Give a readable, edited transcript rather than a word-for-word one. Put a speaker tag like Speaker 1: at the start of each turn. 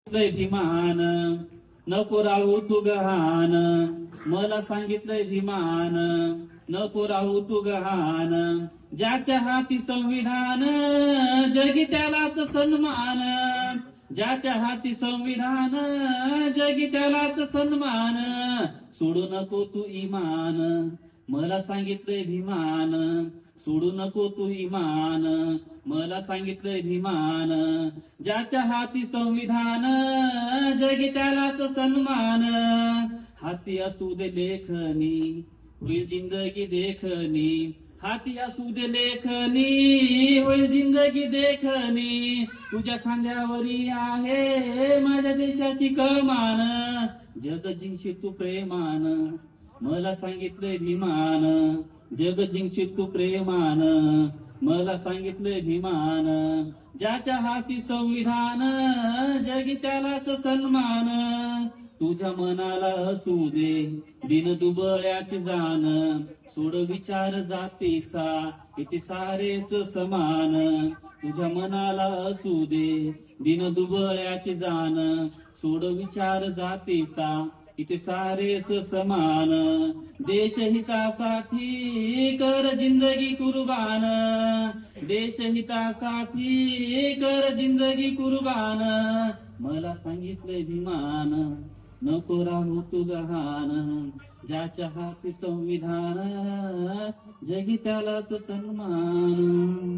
Speaker 1: सांगितलंय भीमान नको राहू तू गहान, मला सांगितलंय भीमान नको राहू तू गहान, ज्याच्या हाती संविधान जगी त्यालाच सन्मान, ज्याच्या हाती संविधान जगी त्यालाच सन्मान, सोडू नको तू इमान, मला सांगितलंय भीमान, सोडू नको तू इमान, मला सांगितलंय भीमान, ज्याच्या हाती संविधान जगी त्यालाच सन्मान, हाती असू दे लेखनी होईल जिंदगी देखनी, हाती असू दे लेखनी होईल जिंदगी देखनी, तुझ्या खांद्यावरी आहे माझ्या देशाची कमान, जग जिंकशील तू प्रेमान, मला सांगितलंय भीमान, जग जिंकशील तू प्रेमान, मला सांगितलंय भीमान, ज्याच्या हाती संविधान जगी त्यालाच सन्मान, तुझ्या मनाला असू दे दिन दुबळ्याची जाण, सोड विचार जातीचा इथे सारेच समान, तुझ्या मनाला असू दे दिन दुबळ्याची जाण, सोड विचार जातीचा इथे सारेच समान, देशहितासाठी कर जिंदगी कुर्बान, देशहितासाठी कर जिंदगी कुर्बान, मला सांगितलंय भीमान नको राहू तू गहान, ज्याच्या हाती संविधान जगी त्यालाच सन्मान.